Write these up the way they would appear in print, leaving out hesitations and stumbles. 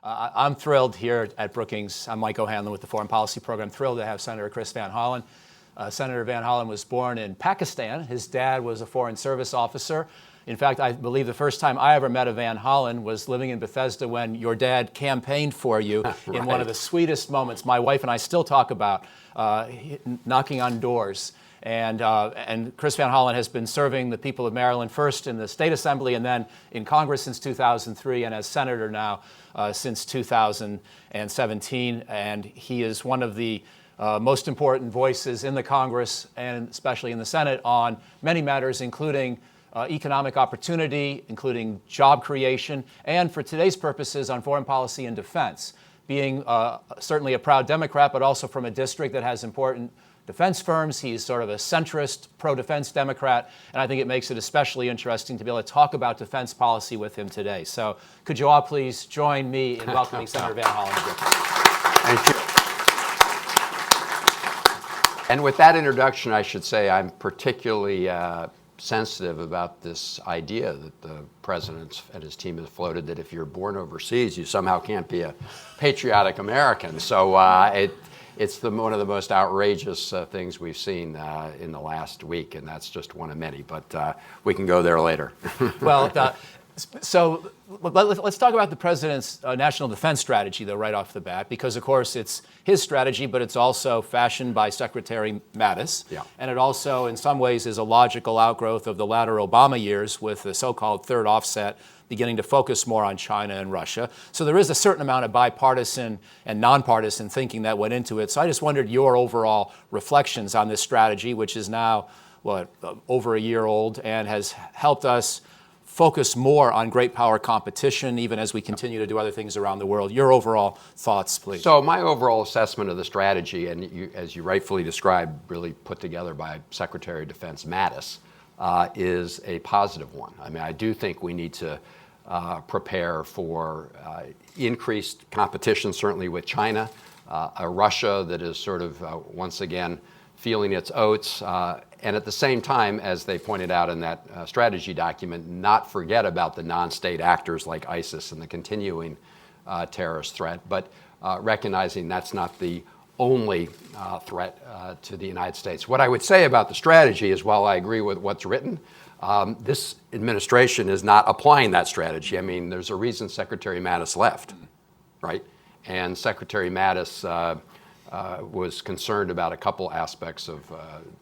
I'm thrilled here at Brookings. I'm Mike O'Hanlon with the Foreign Policy Program. Thrilled to have Senator Chris Van Hollen. Senator Van Hollen was born in Pakistan. His dad was a Foreign Service officer. In fact, I believe the first time I ever met a Van Hollen was living in Bethesda when your dad campaigned for you right. In one of the sweetest moments. My wife and I still talk about knocking on doors. And Chris Van Hollen has been serving the people of Maryland first in the State Assembly and then in Congress since 2003 and as Senator now since 2017. And he is one of the most important voices in the Congress and especially in the Senate on many matters, including economic opportunity, including job creation, and for today's purposes on foreign policy and defense. Being certainly a proud Democrat, but also from a district that has important defense firms. He's sort of a centrist, pro-defense Democrat, and I think it makes it especially interesting to be able to talk about defense policy with him today. So could you all please join me in welcoming Senator Van Hollen to Brookings. Thank you. And with that introduction, I should say I'm particularly sensitive about this idea that the president and his team have floated that if you're born overseas, you somehow can't be a patriotic American. So it's one of the most outrageous things we've seen in the last week, and that's just one of many. But we can go there later. Well, so let's talk about the president's national defense strategy, though, right off the bat, because, of course, it's his strategy, but it's also fashioned by Secretary Mattis. Yeah. And it also, in some ways, is a logical outgrowth of the latter Obama years with the so-called third offset beginning to focus more on China and Russia. So there is a certain amount of bipartisan and nonpartisan thinking that went into it. So I just wondered your overall reflections on this strategy, which is now, over a year old and has helped us focus more on great power competition, even as we continue to do other things around the world. Your overall thoughts, please. So my overall assessment of the strategy, and as you rightfully described, really put together by Secretary of Defense Mattis, is a positive one. I mean, I do think we need to prepare for increased competition, certainly with China, a Russia that is sort of once again feeling its oats, and at the same time, as they pointed out in that strategy document, not forget about the non-state actors like ISIS and the continuing terrorist threat, but recognizing that's not the only threat to the United States. What I would say about the strategy is, while I agree with what's written, this administration is not applying that strategy. I mean, there's a reason Secretary Mattis left, right? And Secretary Mattis was concerned about a couple aspects of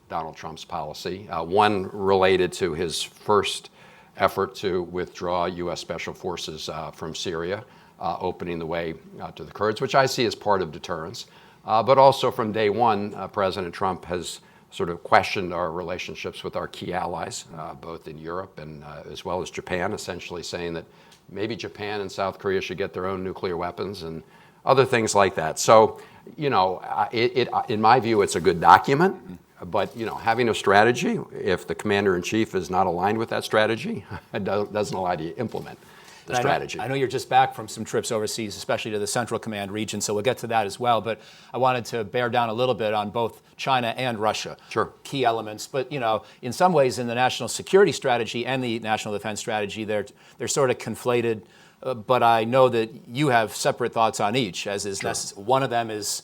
Donald Trump's policy. One related to his first effort to withdraw U.S. Special Forces from Syria, opening the way to the Kurds, which I see as part of deterrence. But also from day one, President Trump has sort of questioned our relationships with our key allies, both in Europe and as well as Japan, essentially saying that maybe Japan and South Korea should get their own nuclear weapons and other things like that. So, you know, in my view, it's a good document, but, you know, having a strategy, if the commander-in-chief is not aligned with that strategy, it doesn't allow you to implement the strategy. I know you're just back from some trips overseas, especially to the Central Command region, so we'll get to that as well. But I wanted to bear down a little bit on both China and Russia. Sure. Key elements. But, you know, in some ways in the national security strategy and the national defense strategy, they're sort of conflated. But I know that you have separate thoughts on each, as is necessary. One of them is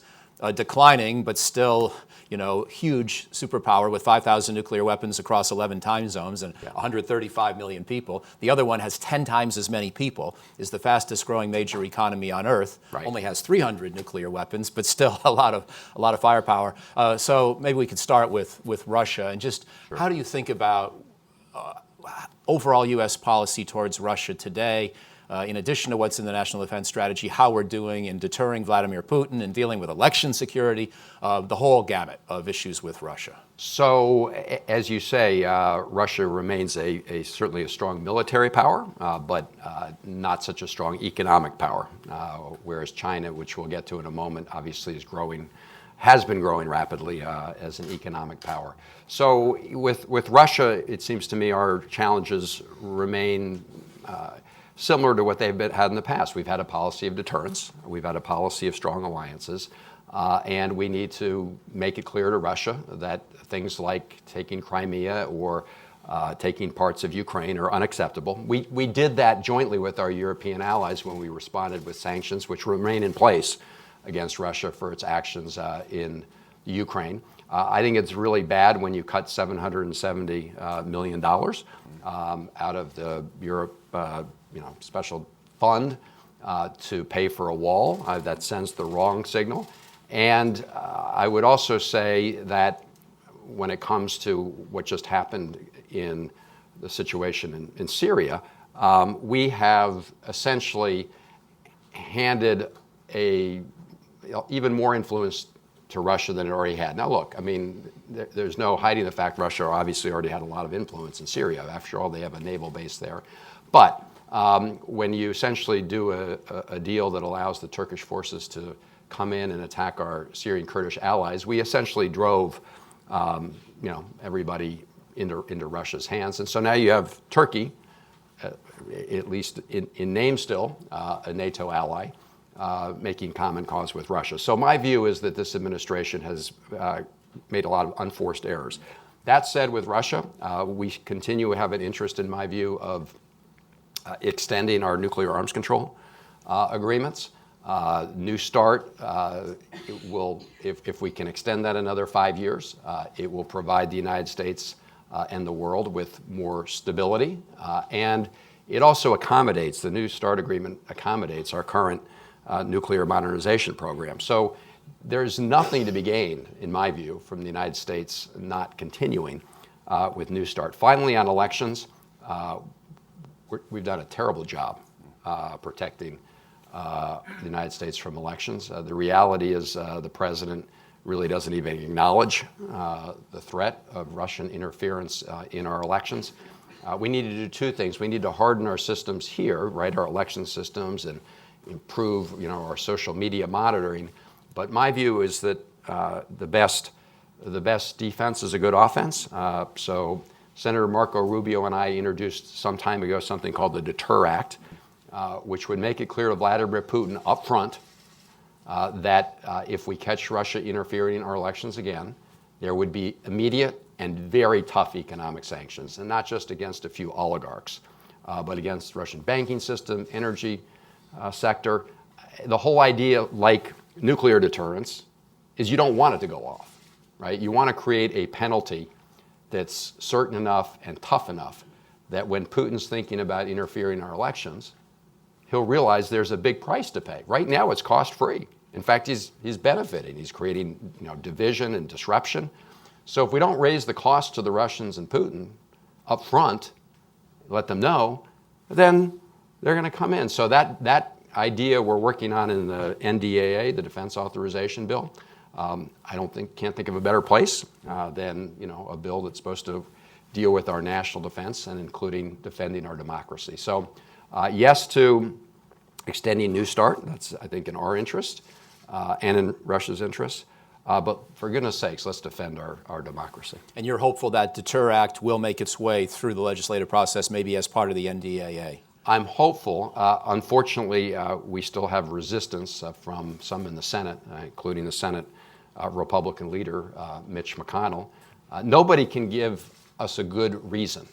declining, but still, you know, huge superpower with 5,000 nuclear weapons across 11 time zones and 135 million people. The other one has 10 times as many people, is the fastest growing major economy on Earth, only has 300 nuclear weapons, but still a lot of firepower. So maybe we could start with Russia and just how do you think about overall U.S. policy towards Russia today? In addition to what's in the national defense strategy, how we're doing in deterring Vladimir Putin and dealing with election security, the whole gamut of issues with Russia. So, as you say, Russia remains certainly a strong military power, but not such a strong economic power, whereas China, which we'll get to in a moment, obviously has been growing rapidly as an economic power. So with Russia, it seems to me our challenges remain similar to what they've had in the past. We've had a policy of deterrence. We've had a policy of strong alliances. And we need to make it clear to Russia that things like taking Crimea or taking parts of Ukraine are unacceptable. We did that jointly with our European allies when we responded with sanctions, which remain in place against Russia for its actions in Ukraine. I think it's really bad when you cut $770 million out of the Europe special fund to pay for a wall. That sends the wrong signal. And I would also say that when it comes to what just happened in the situation in Syria, we have essentially handed even more influence to Russia than it already had. Now look, I mean, there's no hiding the fact Russia obviously already had a lot of influence in Syria. After all, they have a naval base there. But when you essentially do a deal that allows the Turkish forces to come in and attack our Syrian Kurdish allies, we essentially drove everybody into Russia's hands. And so now you have Turkey, at least in name still, a NATO ally, making common cause with Russia. So my view is that this administration has made a lot of unforced errors. That said, with Russia, we continue to have an interest, in my view, of extending our nuclear arms control agreements. New START will, if we can extend that another 5 years, it will provide the United States and the world with more stability. And it also accommodates, the New START agreement accommodates our current nuclear modernization program. So there's nothing to be gained, in my view, from the United States not continuing with New START. Finally, on elections, we've done a terrible job protecting the United States from elections. The reality is the president really doesn't even acknowledge the threat of Russian interference in our elections. We need to do two things. We need to harden our systems here, right, our election systems, and improve our social media monitoring. But my view is that the best defense is a good offense. So Senator Marco Rubio and I introduced some time ago something called the Deter Act, which would make it clear to Vladimir Putin up front that if we catch Russia interfering in our elections again, there would be immediate and very tough economic sanctions, and not just against a few oligarchs, but against the Russian banking system, energy sector. The whole idea, like nuclear deterrence, is you don't want it to go off, right? You want to create a penalty that's certain enough and tough enough that when Putin's thinking about interfering in our elections, he'll realize there's a big price to pay. Right now, it's cost-free. In fact, he's benefiting. He's creating division and disruption. So if we don't raise the cost to the Russians and Putin up front, let them know, then they're going to come in. So that idea we're working on in the NDAA, the Defense Authorization Bill, can't think of a better place than a bill that's supposed to deal with our national defense and including defending our democracy. So yes to extending New START. That's, I think, in our interest and in Russia's interest. But for goodness sakes, let's defend our democracy. And you're hopeful that Deter Act will make its way through the legislative process, maybe as part of the NDAA? I'm hopeful. Unfortunately, we still have resistance from some in the Senate, including the Senate Republican leader, Mitch McConnell. Nobody can give us a good reason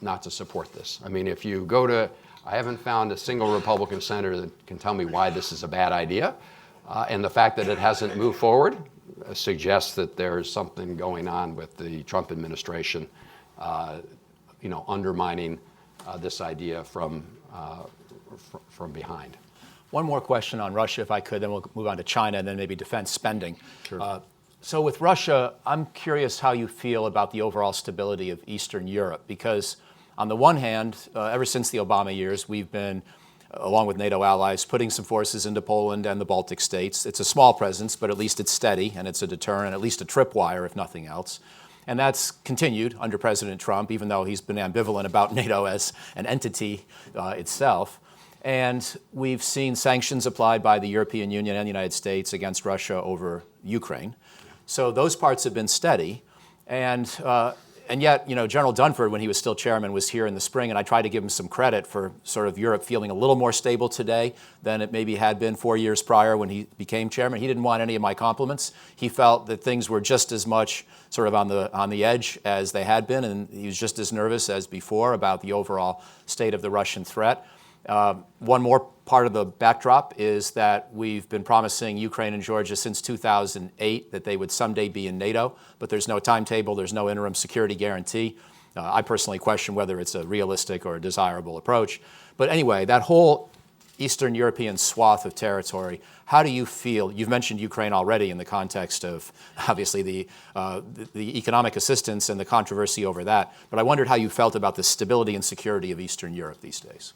not to support this. I mean, if you go to, I haven't found a single Republican senator that can tell me why this is a bad idea. And the fact that it hasn't moved forward suggests that there's something going on with the Trump administration, undermining this idea from behind. One more question on Russia, if I could, then we'll move on to China and then maybe defense spending. Sure. So with Russia, I'm curious how you feel about the overall stability of Eastern Europe, because on the one hand, ever since the Obama years, we've been, along with NATO allies, putting some forces into Poland and the Baltic states. It's a small presence, but at least it's steady, and it's a deterrent, at least a tripwire, if nothing else. And that's continued under President Trump, even though he's been ambivalent about NATO as an entity itself. And we've seen sanctions applied by the European Union and the United States against Russia over Ukraine. So those parts have been steady. And And yet, General Dunford, when he was still chairman, was here in the spring, and I tried to give him some credit for sort of Europe feeling a little more stable today than it maybe had been 4 years prior when he became chairman. He didn't want any of my compliments. He felt that things were just as much sort of on the edge as they had been, and he was just as nervous as before about the overall state of the Russian threat. One more part of the backdrop is that we've been promising Ukraine and Georgia since 2008 that they would someday be in NATO, but there's no timetable, there's no interim security guarantee. I personally question whether it's a realistic or a desirable approach. But anyway, that whole Eastern European swath of territory, how do you feel? You've mentioned Ukraine already in the context of, obviously, the economic assistance and the controversy over that, but I wondered how you felt about the stability and security of Eastern Europe these days.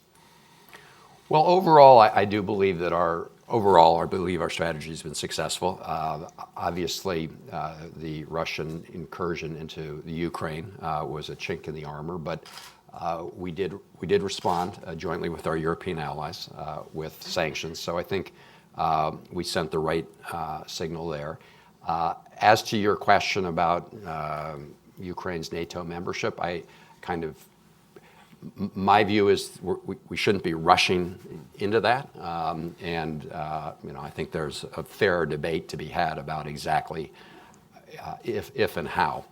Well, overall, I do believe that our strategy has been successful. Obviously, the Russian incursion into the Ukraine was a chink in the armor, but we did respond jointly with our European allies with sanctions. So I think we sent the right signal there. As to your question about Ukraine's NATO membership, my view is we shouldn't be rushing into that, I think there's a fair debate to be had about exactly if and how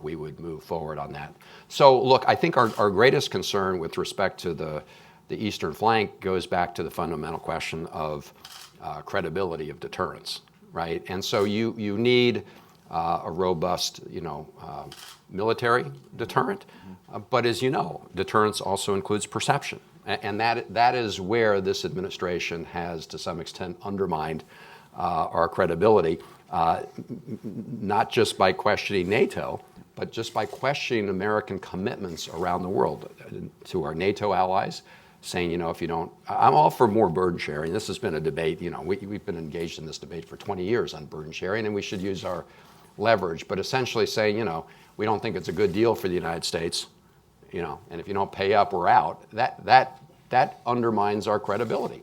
we would move forward on that. So look, I think our greatest concern with respect to the eastern flank goes back to the fundamental question of credibility of deterrence, right? And so you need a robust, military deterrent. But as you know, deterrence also includes perception. And that is where this administration has, to some extent, undermined our credibility, not just by questioning NATO, but just by questioning American commitments around the world to our NATO allies, saying, if you don't, I'm all for more burden sharing. This has been a debate, we've been engaged in this debate for 20 years on burden sharing, and we should use our leverage, but essentially saying, we don't think it's a good deal for the United States, and if you don't pay up, we're out. That undermines our credibility.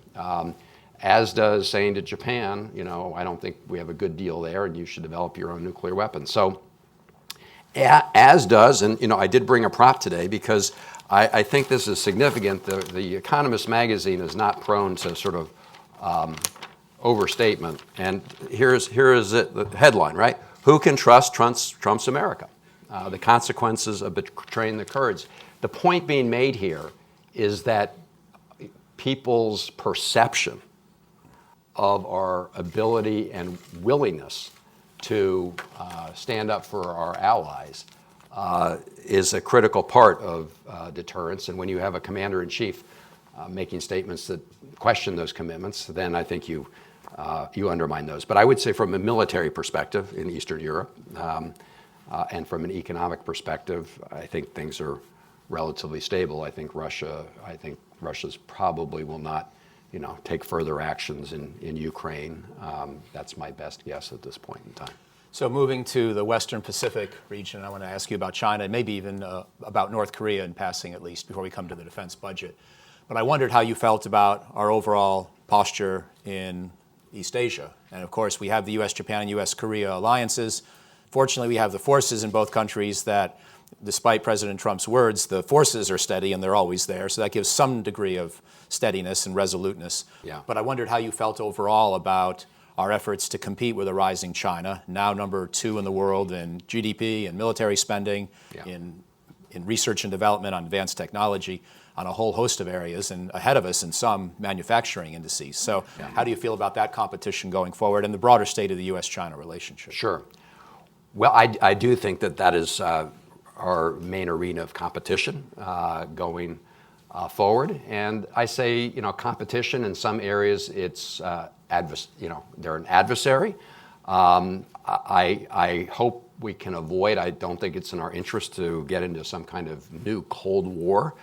As does saying to Japan, I don't think we have a good deal there, and you should develop your own nuclear weapons. So, as does, and I did bring a prop today because I think this is significant. The Economist magazine is not prone to sort of overstatement, and here is it, the headline, right? Who can trust Trump's America? The consequences of betraying the Kurds. The point being made here is that people's perception of our ability and willingness to stand up for our allies is a critical part of deterrence. And when you have a commander-in-chief making statements that question those commitments, then I think you undermine those. But I would say from a military perspective in Eastern Europe, and from an economic perspective, I think things are relatively stable. I think Russia's probably will not, take further actions in Ukraine. That's my best guess at this point in time. So moving to the Western Pacific region, I want to ask you about China, and maybe even about North Korea in passing at least, before we come to the defense budget. But I wondered how you felt about our overall posture in East Asia. And of course, we have the U.S., Japan, and U.S., Korea alliances. Fortunately, we have the forces in both countries that, despite President Trump's words, the forces are steady and they're always there. So that gives some degree of steadiness and resoluteness. Yeah. But I wondered how you felt overall about our efforts to compete with a rising China, now number 2 in the world in GDP and military spending, in research and development on advanced technology, on a whole host of areas, and ahead of us in some manufacturing indices. So how do you feel about that competition going forward and the broader state of the U.S.-China relationship? Sure. Well, I do think that is our main arena of competition going forward. And I say, competition in some areas, it's they're an adversary. I hope we can avoid, I don't think it's in our interest to get into some kind of new Cold War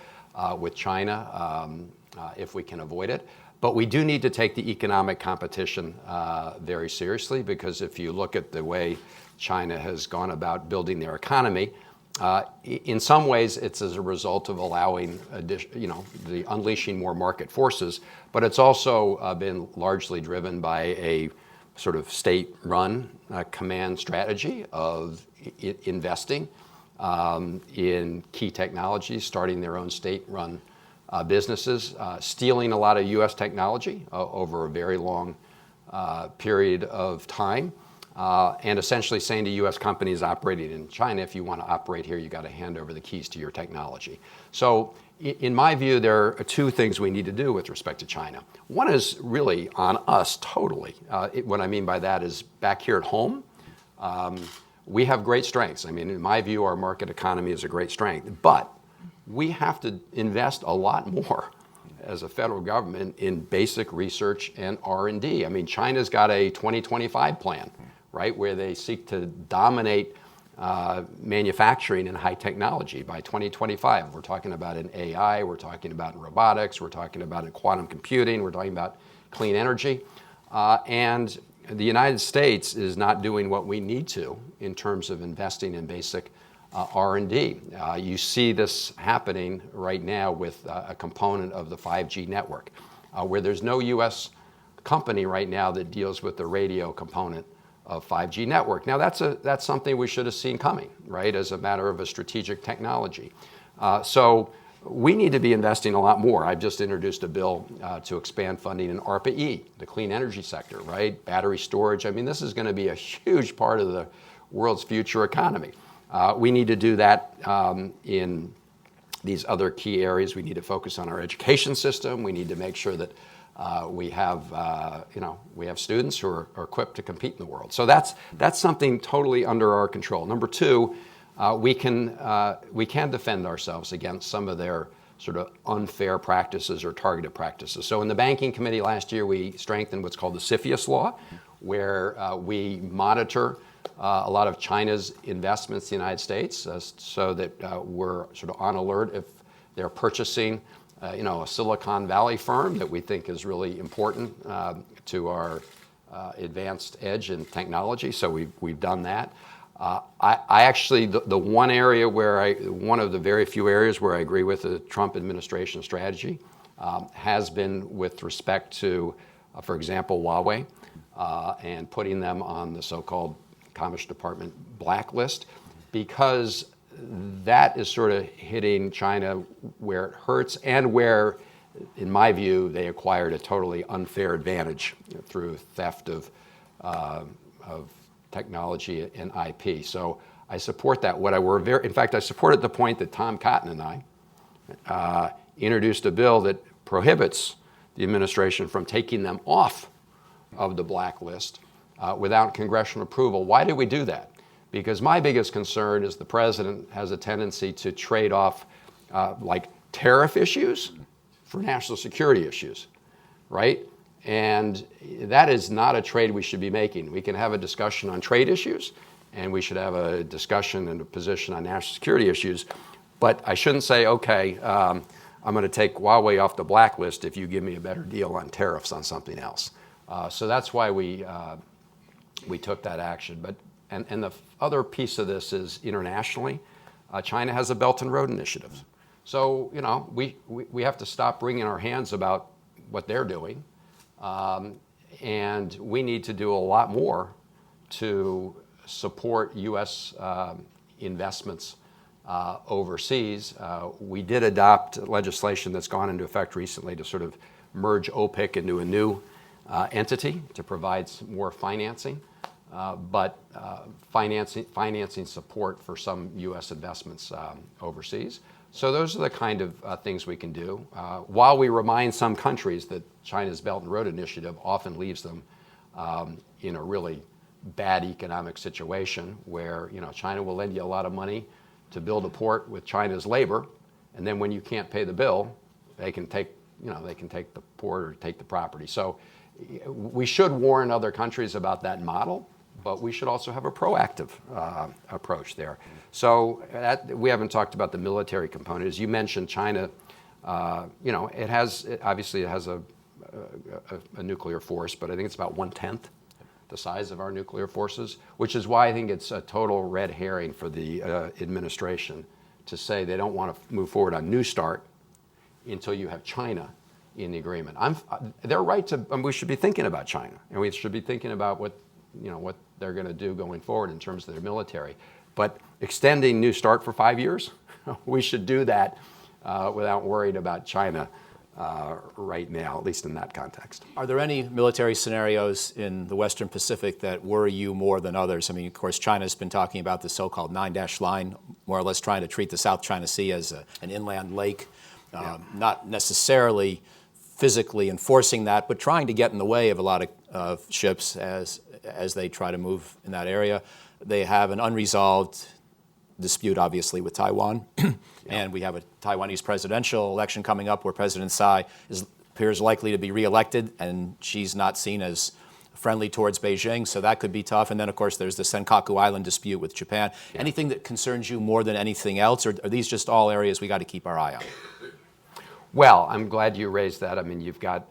with China if we can avoid it. But we do need to take the economic competition very seriously, because if you look at the way China has gone about building their economy, in some ways it's as a result of allowing, the unleashing more market forces, but it's also been largely driven by a sort of state-run command strategy of investing in key technologies, starting their own state-run businesses, stealing a lot of U.S. technology over a very long period of time, and essentially saying to U.S. companies operating in China, if you want to operate here, you got to hand over the keys to your technology. So in my view, there are two things we need to do with respect to China. One is really on us totally. What I mean by that is back here at home, we have great strengths. I mean, in my view, our market economy is a great strength, but we have to invest a lot more as a federal government in basic research and R&D. I mean, China's got a 2025 plan, right, where they seek to dominate manufacturing and high technology by 2025. We're talking about in AI, we're talking about in robotics, we're talking about in quantum computing, we're talking about clean energy. And the United States is not doing what we need to in terms of investing in basic R&D. You see this happening right now with a component of the 5G network, where there's no U.S. company right now that deals with the radio component of 5G network. Now that's something we should have seen coming, right, as a matter of a strategic technology. So we need to be investing a lot more. I've just introduced a bill to expand funding in ARPA-E, the clean energy sector, right, battery storage. I mean, this is going to be a huge part of the world's future economy. We need to do that in these other key areas. We need to focus on our education system. We need to make sure that we have students who are equipped to compete in the world. So that's something totally under our control. Number two, we can defend ourselves against some of their sort of unfair practices or targeted practices. So in the Banking Committee last year, we strengthened what's called the CFIUS law, where we monitor a lot of China's investments in the United States so that we're sort of on alert if they're purchasing a Silicon Valley firm that we think is really important to our advanced edge in technology. So we've done that. I actually, the one area where one of the very few areas where I agree with the Trump administration strategy has been with respect to, for example, Huawei and putting them on the so-called Commerce Department blacklist, because that is sort of hitting China where it hurts and where, in my view, they acquired a totally unfair advantage through theft of technology and IP. So I support that. In fact, I supported the point that Tom Cotton and I introduced a bill that prohibits the administration from taking them off of the blacklist without congressional approval. Why did we do that? Because my biggest concern is the president has a tendency to trade off like tariff issues for national security issues, right? And that is not a trade we should be making. We can have a discussion on trade issues, and we should have a discussion and a position on national security issues, but I shouldn't say, okay, I'm going to take Huawei off the blacklist if you give me a better deal on tariffs on something else. So that's why we took that action. And the other piece of this is internationally, China has a Belt and Road Initiative. So, we have to stop wringing our hands about what they're doing. And we need to do a lot more to support U.S. investments overseas. We did adopt legislation that's gone into effect recently to sort of merge OPIC into a new entity to provide some more financing. But financing support for some U.S. investments overseas. So those are the kind of things we can do. While we remind some countries that China's Belt and Road Initiative often leaves them in a really bad economic situation where China will lend you a lot of money to build a port with China's labor, and then when you can't pay the bill, they can take the port or take the property. So we should warn other countries about that model, but we should also have a proactive approach there. So we haven't talked about the military component. As you mentioned, China, it has a nuclear force, but I think it's about 1/10 the size of our nuclear forces, which is why I think it's a total red herring for the administration to say they don't want to move forward on New START until you have China in the agreement. They're right to, we should be thinking about China, and we should be thinking about what they're going to do going forward in terms of their military. But extending New START for 5 years, we should do that without worrying about China right now, at least in that context. Are there any military scenarios in the Western Pacific that worry you more than others? I mean, of course, China's been talking about the so-called 9-dash line, more or less trying to treat the South China Sea as an inland lake, not necessarily physically enforcing that, but trying to get in the way of a lot of ships as they try to move in that area. They have an unresolved dispute, obviously, with Taiwan. And we have a Taiwanese presidential election coming up where President Tsai appears likely to be reelected, and she's not seen as friendly towards Beijing, so that could be tough. And then, of course, there's the Senkaku Island dispute with Japan. Yeah. Anything that concerns you more than anything else, or are these just all areas we got to keep our eye on? Well, I'm glad you raised that. I mean, you've got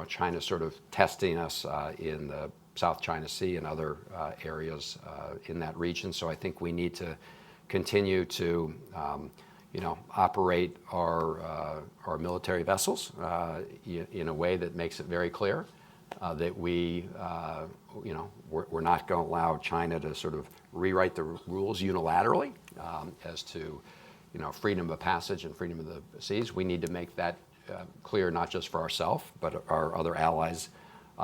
China sort of testing us in the South China Sea and other areas in that region. So I think we need to continue to, operate our military vessels in a way that makes it very clear that we're not going to allow China to sort of rewrite the rules unilaterally as to, freedom of passage and freedom of the seas. We need to make that clear not just for ourselves, but our other allies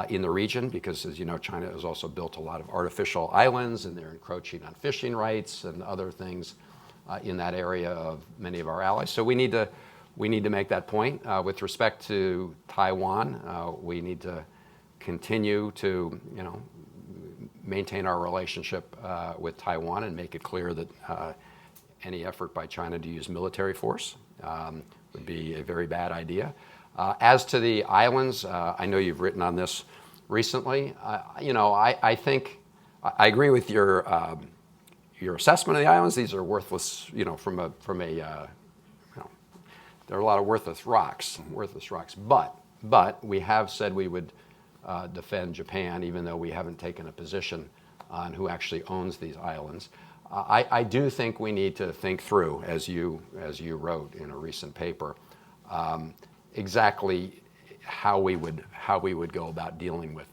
in the region, because, as you know, China has also built a lot of artificial islands, and they're encroaching on fishing rights and other things in that area of many of our allies. So we need to make that point. With respect to Taiwan, we need to continue to, maintain our relationship with Taiwan and make it clear that any effort by China to use military force would be a very bad idea. As to the islands, I know you've written on this recently. I think I agree with your assessment of the islands. These are worthless. There are a lot of worthless rocks. But we have said we would defend Japan, even though we haven't taken a position on who actually owns these islands. I do think we need to think through, as you wrote in a recent paper, exactly how we would go about dealing with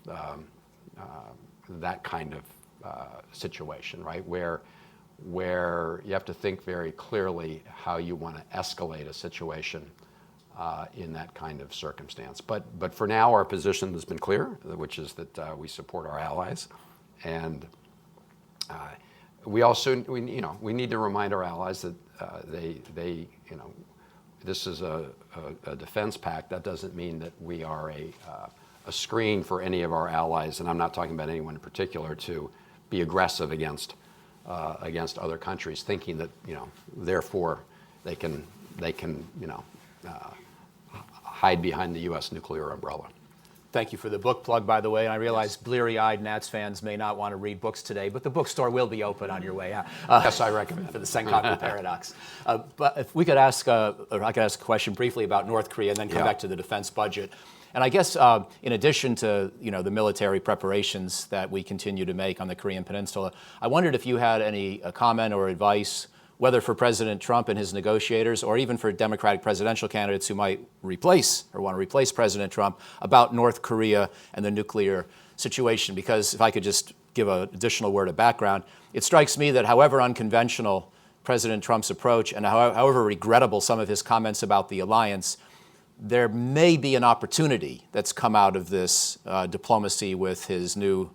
that kind of situation, right? Where you have to think very clearly how you want to escalate a situation in that kind of circumstance. But for now, our position has been clear, which is that we support our allies, and we also we need to remind our allies that this is a defense pact. That doesn't mean that we are a screen for any of our allies, and I'm not talking about anyone in particular, to be aggressive against other countries, thinking that therefore they can hide behind the U.S. nuclear umbrella. Thank you for the book plug, by the way. And I realize bleary-eyed Nats fans may not want to read books today, but the bookstore will be open on your way out. Yes, I recommend for the Senkaku Paradox. But if we could ask, or I could ask a question briefly about North Korea, and then come back to the defense budget. And I guess in addition to the military preparations that we continue to make on the Korean Peninsula, I wondered if you had any comment or advice, whether for President Trump and his negotiators, or even for Democratic presidential candidates who might replace or want to replace President Trump, about North Korea and the nuclear situation. Because if I could just give an additional word of background, it strikes me that however unconventional President Trump's approach and however regrettable some of his comments about the alliance, there may be an opportunity that's come out of this diplomacy with his new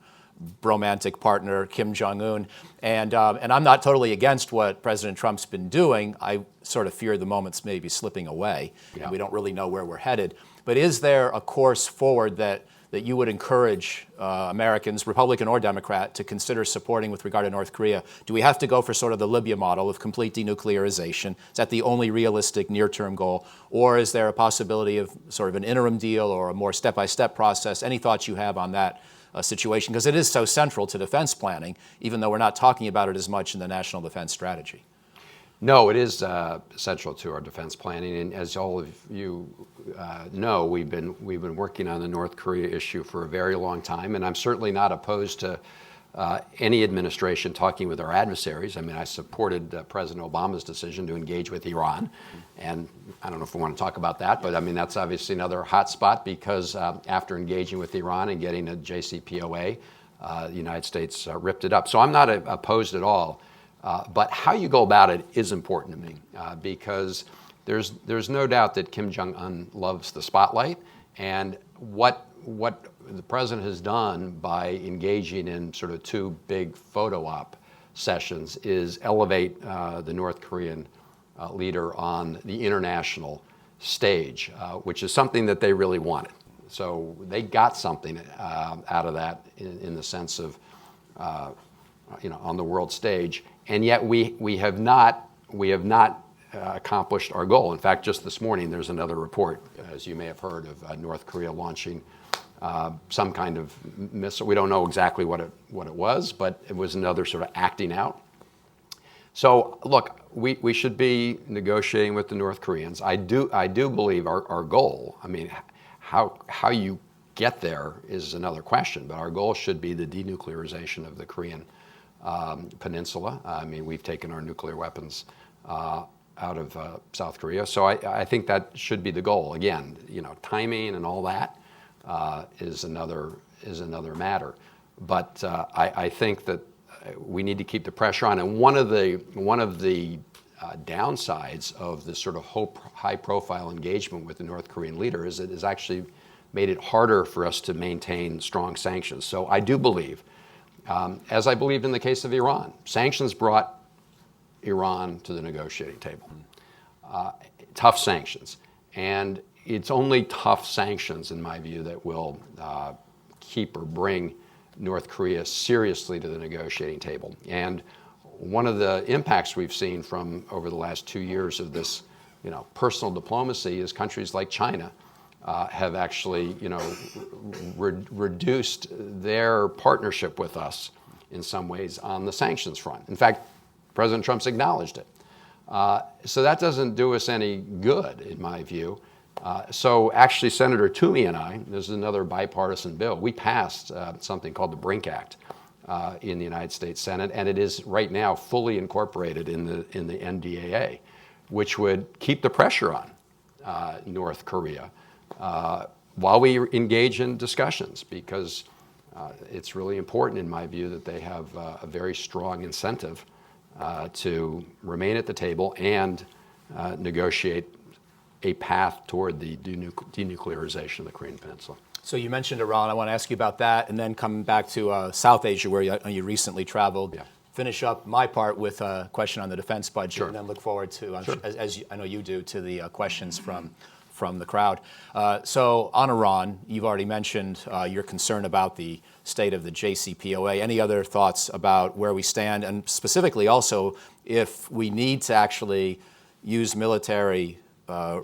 bromantic partner, Kim Jong-un. And I'm not totally against what President Trump's been doing. I sort of fear the moment's maybe slipping away, and we don't really know where we're headed. But is there a course forward that you would encourage Americans, Republican or Democrat, to consider supporting with regard to North Korea? Do we have to go for sort of the Libya model of complete denuclearization? Is that the only realistic near-term goal? Or is there a possibility of sort of an interim deal or a more step-by-step process? Any thoughts you have on that situation? Because it is so central to defense planning, even though we're not talking about it as much in the National Defense Strategy. No, it is central to our defense planning, and as all of you know, we've been working on the North Korea issue for a very long time, and I'm certainly not opposed to any administration talking with our adversaries. I mean, I supported President Obama's decision to engage with Iran, and I don't know if we want to talk about that, but I mean, that's obviously another hot spot, because after engaging with Iran and getting a JCPOA, the United States ripped it up. So I'm not opposed at all But how you go about it is important to me because there's no doubt that Kim Jong-un loves the spotlight, and what the president has done by engaging in sort of two big photo op sessions is elevate the North Korean leader on the international stage, which is something that they really wanted. So they got something out of that in the sense of, on the world stage, and yet we have not accomplished our goal. In fact, just this morning there's another report, as you may have heard, of North Korea launching some kind of missile. We don't know exactly what it was, but it was another sort of acting out. So look, we should be negotiating with the North Koreans. I do believe our goal, I mean, how you get there is another question, but our goal should be the denuclearization of the Korean peninsula. I mean, we've taken our nuclear weapons out of South Korea, so I think that should be the goal. Again, timing and all that is another matter, but I think that we need to keep the pressure on. And one of the downsides of this sort of high-profile engagement with the North Korean leader is it has actually made it harder for us to maintain strong sanctions. So I do believe, as I believed in the case of Iran, sanctions brought Iran to the negotiating table. Tough sanctions. And it's only tough sanctions, in my view, that will keep or bring North Korea seriously to the negotiating table. And one of the impacts we've seen from over the last 2 years of this, personal diplomacy is countries like China have actually, reduced their partnership with us in some ways on the sanctions front. In fact, President Trump's acknowledged it. So that doesn't do us any good, in my view. So actually, Senator Toomey and I, this is another bipartisan bill, we passed something called the Brink Act in the United States Senate, and it is right now fully incorporated in the NDAA, which would keep the pressure on North Korea while we engage in discussions, because it's really important, in my view, that they have a very strong incentive to remain at the table and negotiate a path toward the denuclearization of the Korean Peninsula. So you mentioned Iran. I want to ask you about that, and then come back to South Asia, where you recently traveled. Yeah. Finish up my part with a question on the defense budget, sure, and then look forward to, sure, as I know you do, to the questions from the crowd. So on Iran, you've already mentioned your concern about the state of the JCPOA. Any other thoughts about where we stand, and specifically also if we need to actually use military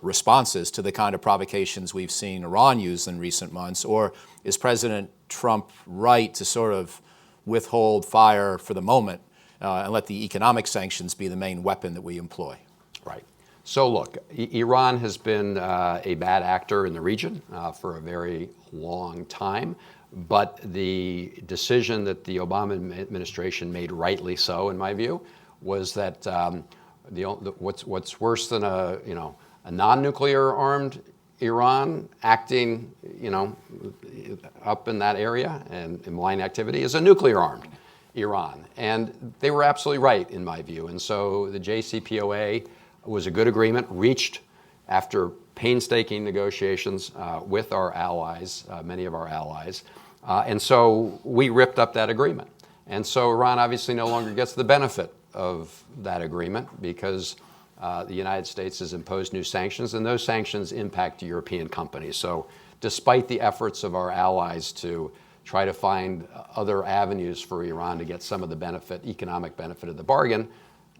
responses to the kind of provocations we've seen Iran use in recent months, or is President Trump right to sort of withhold fire for the moment and let the economic sanctions be the main weapon that we employ? Right. So look, Iran has been a bad actor in the region for a very long time, but the decision that the Obama administration made, rightly so in my view, was that what's worse than a non-nuclear armed Iran acting, up in that area and in malign activity is a nuclear armed Iran. And they were absolutely right in my view. And so the JCPOA was a good agreement reached after painstaking negotiations with our allies, many of our allies. And so we ripped up that agreement. And so Iran obviously no longer gets the benefit of that agreement because the United States has imposed new sanctions, and those sanctions impact European companies. So despite the efforts of our allies to try to find other avenues for Iran to get some of the economic benefit of the bargain,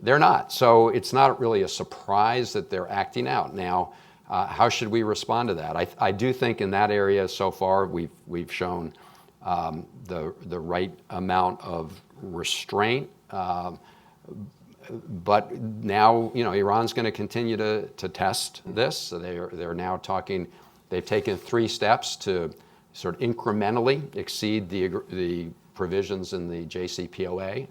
they're not. So it's not really a surprise that they're acting out. Now, how should we respond to that? I do think in that area so far we've shown the right amount of restraint. But now, Iran's going to continue to test this. So they're now talking. They've taken 3 steps to sort of incrementally exceed the provisions in the JCPOA.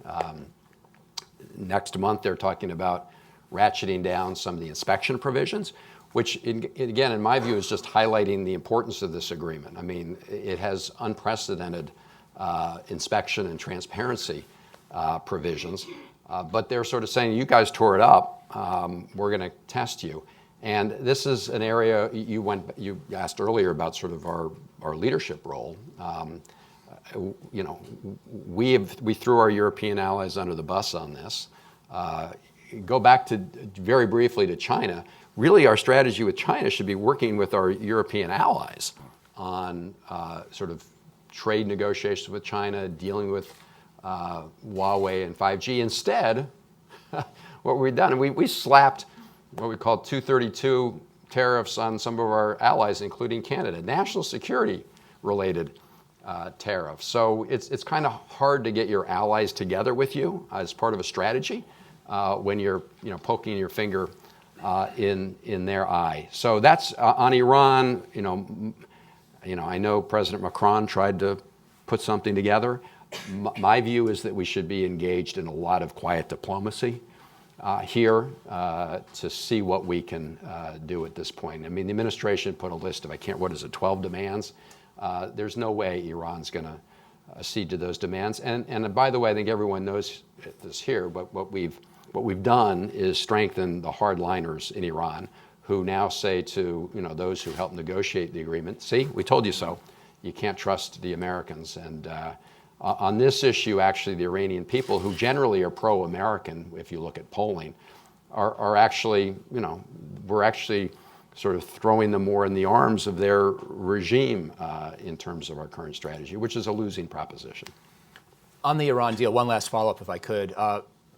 Next month, they're talking about ratcheting down some of the inspection provisions, which, again, in my view, is just highlighting the importance of this agreement. I mean, it has unprecedented inspection and transparency provisions. But they're sort of saying, you guys tore it up, we're going to test you. And this is an area you asked earlier about sort of our leadership role. We threw our European allies under the bus on this. Go back to very briefly to China. Really, our strategy with China should be working with our European allies on sort of trade negotiations with China, dealing with Huawei and 5G. Instead, what we've done, we slapped what we call 232 tariffs on some of our allies, including Canada, national security related tariffs. So it's kind of hard to get your allies together with you as part of a strategy when you're poking your finger in their eye. So that's on Iran. I know President Macron tried to put something together. My view is that we should be engaged in a lot of quiet diplomacy here to see what we can do at this point. I mean, the administration put a list of 12 demands. There's no way Iran's going to accede to those demands. And by the way, I think everyone knows this here, but what we've done is strengthen the hardliners in Iran, who now say to those who helped negotiate the agreement, see, we told you so. You can't trust the Americans. And on this issue, actually, the Iranian people, who generally are pro-American, if you look at polling, are actually, we're actually sort of throwing them more in the arms of their regime in terms of our current strategy, which is a losing proposition. On the Iran deal, one last follow-up, if I could.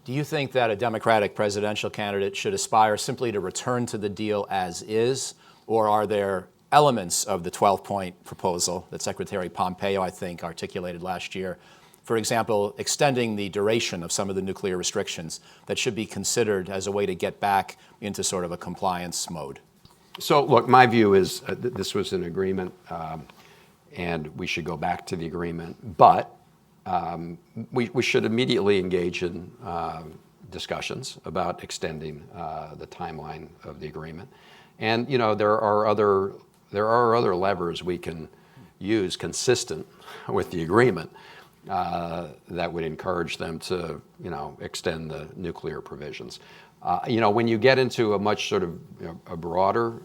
Do you think that a Democratic presidential candidate should aspire simply to return to the deal as is, or are there elements of the 12-point proposal that Secretary Pompeo, I think, articulated last year, for example, extending the duration of some of the nuclear restrictions, that should be considered as a way to get back into sort of a compliance mode? So, look, my view is this was an agreement, and we should go back to the agreement. But we should immediately engage in discussions about extending the timeline of the agreement. And there are other levers we can use consistent with the agreement that would encourage them to extend the nuclear provisions. When you get into a much sort of a broader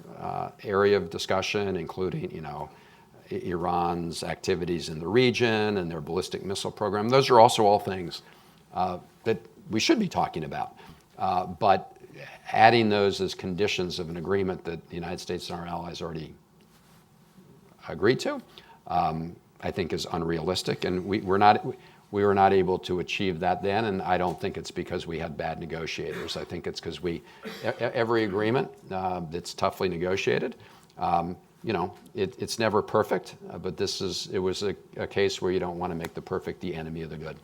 area of discussion, including Iran's activities in the region and their ballistic missile program, those are also all things that we should be talking about. But adding those as conditions of an agreement that the United States and our allies already agreed to, I think is unrealistic, and we were not able to achieve that then, and I don't think it's because we had bad negotiators. I think it's because every agreement that's toughly negotiated, it's never perfect, but it was a case where you don't want to make the perfect the enemy of the good.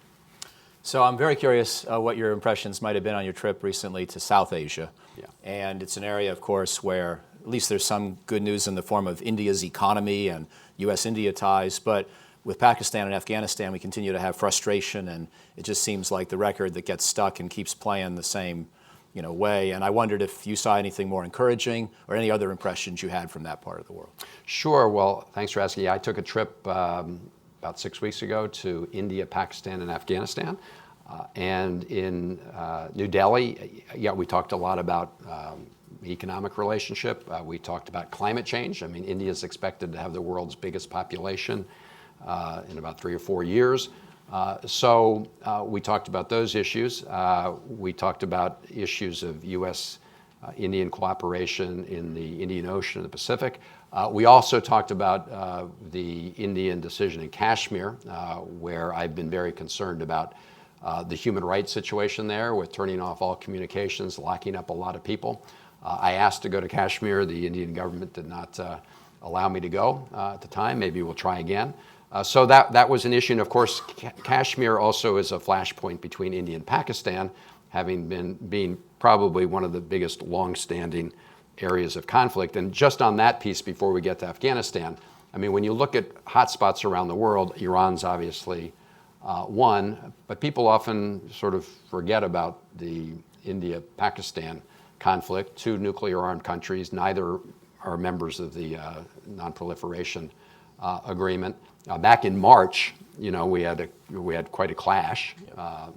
So I'm very curious what your impressions might have been on your trip recently to South Asia. Yeah. And it's an area, of course, where at least there's some good news in the form of India's economy and U.S.-India ties, but with Pakistan and Afghanistan, we continue to have frustration, and it just seems like the record that gets stuck and keeps playing the same way. And I wondered if you saw anything more encouraging or any other impressions you had from that part of the world. Sure. Well, thanks for asking. Yeah, I took a trip about 6 weeks ago to India, Pakistan, and Afghanistan. And in New Delhi, we talked a lot about economic relationship. We talked about climate change. I mean, India is expected to have the world's biggest population in about 3 or 4 years. So we talked about those issues. We talked about issues of U.S.-Indian cooperation in the Indian Ocean and the Pacific. We also talked about the Indian decision in Kashmir, where I've been very concerned about the human rights situation there with turning off all communications, locking up a lot of people. I asked to go to Kashmir. The Indian government did not allow me to go at the time. Maybe we'll try again. So that was an issue. And of course, Kashmir also is a flashpoint between India and Pakistan, being probably one of the biggest long-standing areas of conflict. And just on that piece, before we get to Afghanistan, I mean, when you look at hotspots around the world, Iran's obviously one, but people often sort of forget about the India-Pakistan conflict. 2 nuclear-armed countries, neither are members of the Non-Proliferation Agreement. Back in March, we had quite a clash, a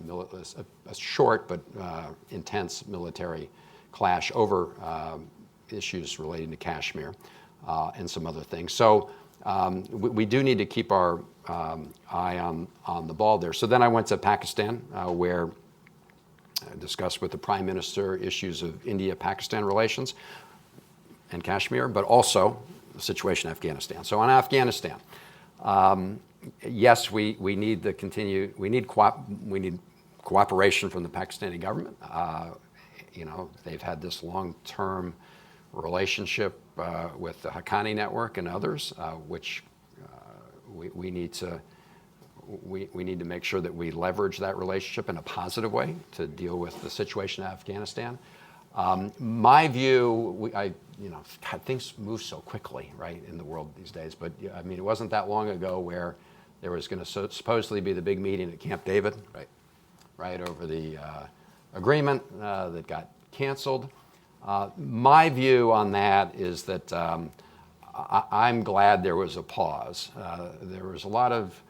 short but intense military clash over issues relating to Kashmir and some other things. So we do need to keep our eye on the ball there. So then I went to Pakistan, where I discussed with the Prime Minister issues of India-Pakistan relations and Kashmir, but also the situation in Afghanistan. So on Afghanistan, yes, we need cooperation from the Pakistani government. They've had this long-term relationship with the Haqqani network and others, which we need to make sure that we leverage that relationship in a positive way to deal with the situation in Afghanistan. My view, God, things move so quickly, right, in the world these days. But I mean, it wasn't that long ago where there was going to supposedly be the big meeting at Camp David, right, over the agreement that got canceled. My view on that is that I'm glad there was a pause. There was a lot of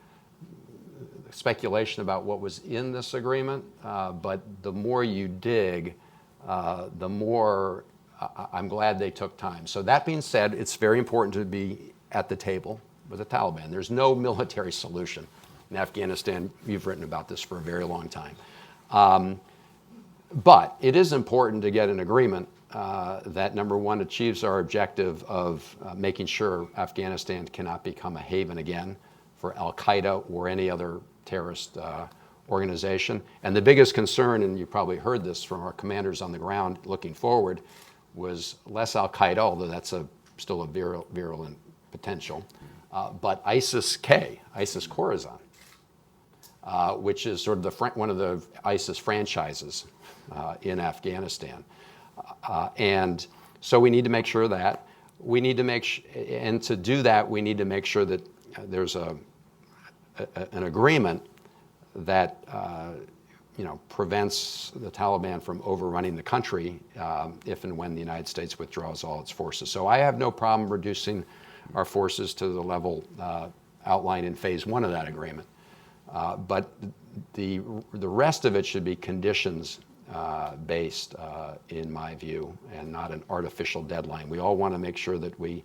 speculation about what was in this agreement, but the more you dig, the more I'm glad they took time. So that being said, it's very important to be at the table with the Taliban. There's no military solution in Afghanistan. You've written about this for a very long time. But it is important to get an agreement that, number one, achieves our objective of making sure Afghanistan cannot become a haven again for al-Qaeda or any other terrorist organization. And the biggest concern, and you probably heard this from our commanders on the ground looking forward, was less al-Qaeda, although that's still a virulent potential, but ISIS-K, ISIS-Khorasan, which is sort of one of the ISIS franchises in Afghanistan. And so we need to make sure that. We need to and to do that, we need to make sure that there's an agreement that prevents the Taliban from overrunning the country if and when the United States withdraws all its forces. So I have no problem reducing our forces to the level outlined in phase 1 of that agreement. But the rest of it should be conditions based, in my view, and not an artificial deadline. We all want to make sure that we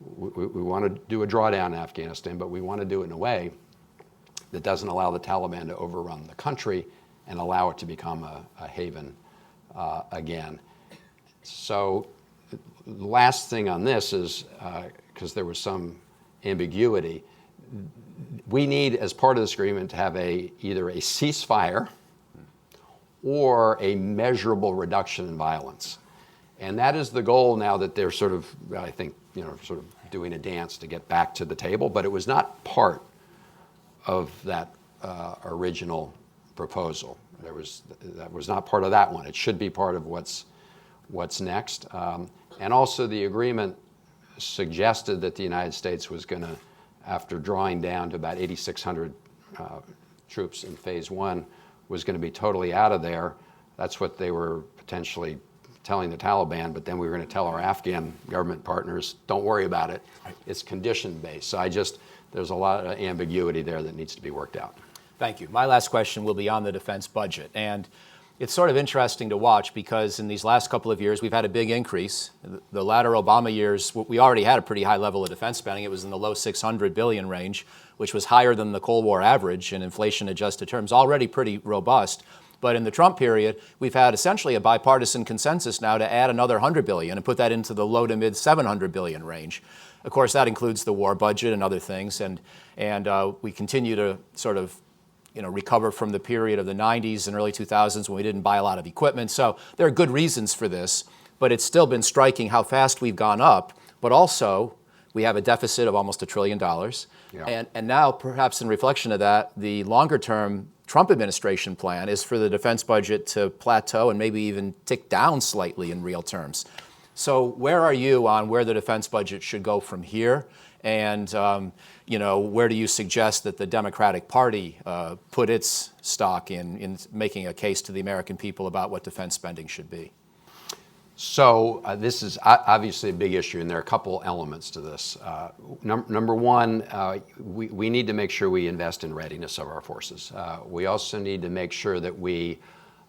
want to do a drawdown in Afghanistan, but we want to do it in a way that doesn't allow the Taliban to overrun the country and allow it to become a haven again. So the last thing on this is, because there was some ambiguity, we need, as part of this agreement, to have either a ceasefire or a measurable reduction in violence. And that is the goal now that they're sort of, I think, sort of doing a dance to get back to the table, but it was not part of that original proposal. That was not part of that one. It should be part of what's next. And also the agreement suggested that the United States was going to, after drawing down to about 8,600 troops in phase 1, was going to be totally out of there. That's what they were potentially telling the Taliban, but then we were going to tell our Afghan government partners, don't worry about it. It's condition-based. So there's a lot of ambiguity there that needs to be worked out. Thank you. My last question will be on the defense budget. And it's sort of interesting to watch because in these last couple of years, we've had a big increase. The latter Obama years, we already had a pretty high level of defense spending. It was in the low $600 billion range, which was higher than the Cold War average in inflation-adjusted terms, already pretty robust. But in the Trump period, we've had essentially a bipartisan consensus now to add another $100 billion and put that into the low to mid $700 billion range. Of course, that includes the war budget and other things, and we continue to sort of recover from the period of the 90s and early 2000s when we didn't buy a lot of equipment. So there are good reasons for this, but it's still been striking how fast we've gone up. But also, we have a deficit of almost $1 trillion. Yeah. And now, perhaps in reflection of that, the longer-term Trump administration plan is for the defense budget to plateau and maybe even tick down slightly in real terms. So where are you on where the defense budget should go from here? And where do you suggest that the Democratic Party put its stock in making a case to the American people about what defense spending should be? So this is obviously a big issue, and there are a couple elements to this. Number one, we need to make sure we invest in readiness of our forces. We also need to make sure that we